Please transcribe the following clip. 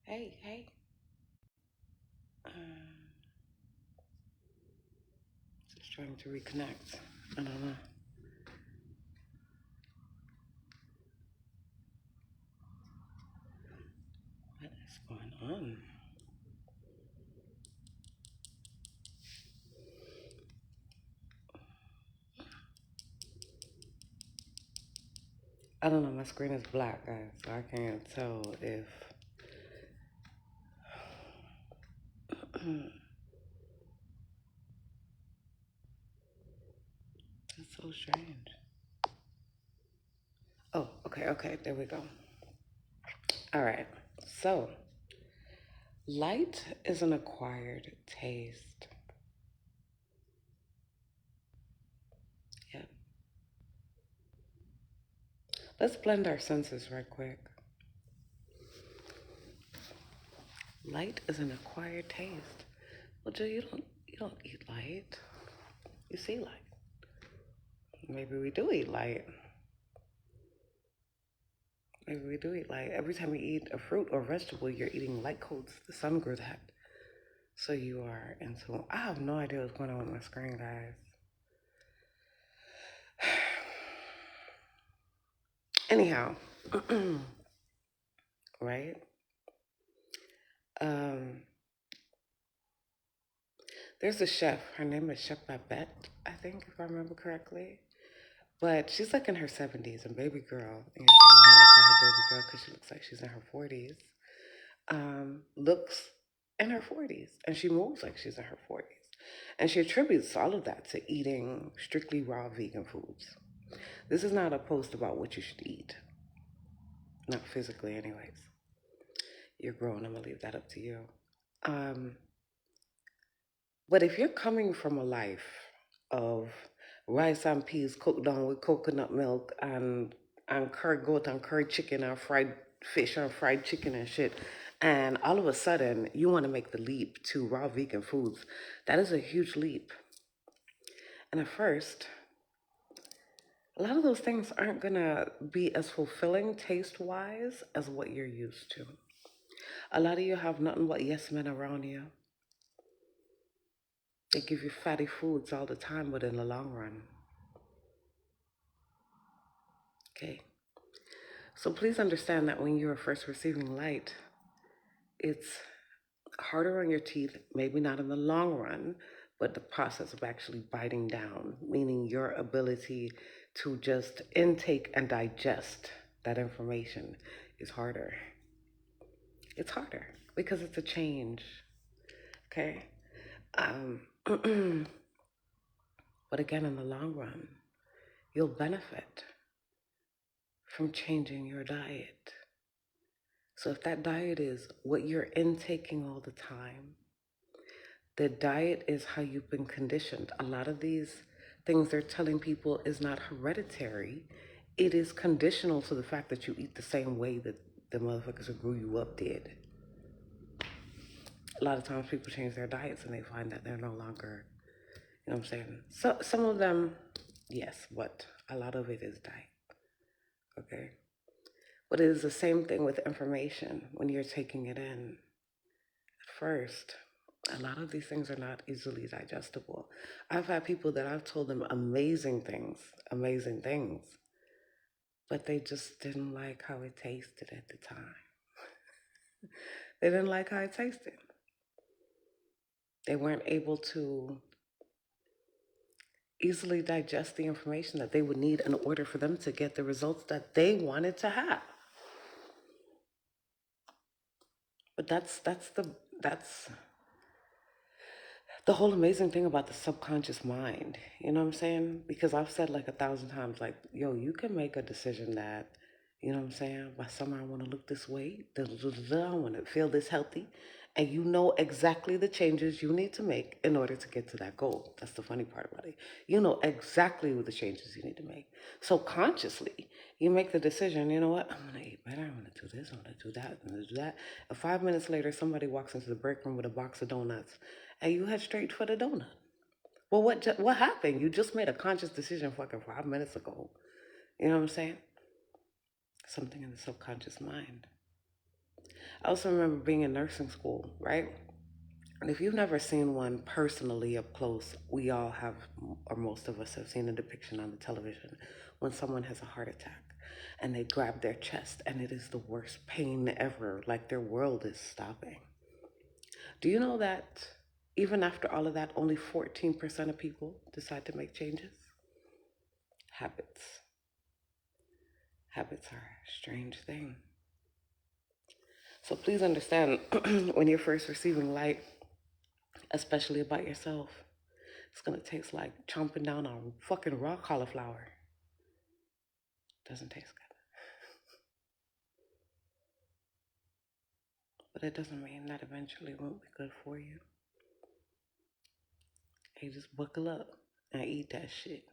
Hey, hey. Um, just trying to reconnect. I don't know what is going on. I don't know. My screen is black, guys, so I can't tell if. That's so strange. Oh, okay, okay. There we go. All right. So, light is an acquired taste. Yep. Let's blend our senses right quick. Light is an acquired taste. Well, Joe, you don't eat light. You see light. Maybe we do eat light. Maybe we do eat light. Every time you eat a fruit or vegetable, you're eating light coats. The sun grew that. So you are into. I have no idea what's going on with my screen, guys. Anyhow, right? Um, there's a chef. Her name is Chef Babette, I think, if I remember correctly. But she's like in her 70s and baby girl. And I'm going to call her baby girl because she looks like she's in her 40s. Looks in her 40s. And she moves like she's in her 40s. And she attributes all of that to eating strictly raw vegan foods. This is not a post about what you should eat, not physically, anyways. You're grown. I'm gonna leave that up to you. Um, but if you're coming from a life of rice and peas cooked down with coconut milk and curry goat and curry chicken and fried fish and fried chicken and shit, and all of a sudden you want to make the leap to raw vegan foods, that is a huge leap. And at first, a lot of those things aren't gonna be as fulfilling taste wise as what you're used to. A lot of you have nothing but yes men around you. They give you fatty foods all the time, but in the long run, okay. So please understand that when you are first receiving light, it's harder on your teeth, maybe not in the long run, but the process of actually biting down, meaning your ability to just intake and digest that information is harder. It's harder because it's a change. Okay. Um, but again, in the long run, you'll benefit from changing your diet. So if that diet is what you're intaking all the time, the diet is how you've been conditioned. A lot of these things they're telling people is not hereditary. It is conditional to the fact that you eat the same way that the motherfuckers who grew you up did. A lot of times people change their diets and they find that they're no longer, you know what I'm saying? So some of them, yes, but a lot of it is diet. Okay. But it is the same thing with information when you're taking it in. At first, a lot of these things are not easily digestible. I've had people that I've told them amazing things, but they just didn't like how it tasted at the time. They didn't like how it tasted. They weren't able to easily digest the information that they would need in order for them to get the results that they wanted to have. But that's the whole amazing thing about the subconscious mind. You know what I'm saying? Because I've said like 1,000 times, like, yo, you can make a decision that, you know what I'm saying, by summer I want to look this way, I want to feel this healthy. And you know exactly the changes you need to make in order to get to that goal. That's the funny part about it. You know exactly what the changes you need to make. So consciously, you make the decision, you know what, I'm going to eat better, I'm going to do this, I'm going to do that, I'm going to do that. And 5 minutes later, somebody walks into the break room with a box of donuts and you head straight for the donut. Well, what happened? You just made a conscious decision fucking 5 minutes ago. You know what I'm saying? Something in the subconscious mind. I also remember being in nursing school, right? And if you've never seen one personally up close, we all have, or most of us have seen a depiction on the television when someone has a heart attack and they grab their chest and it is the worst pain ever, like their world is stopping. Do you know that even after all of that, only 14% of people decide to make changes? Habits. Habits are a strange thing. So please understand when you're first receiving light, especially about yourself, it's gonna taste like chomping down on fucking raw cauliflower. Doesn't taste good. But it doesn't mean that eventually it won't be good for you. Hey, just buckle up and eat that shit.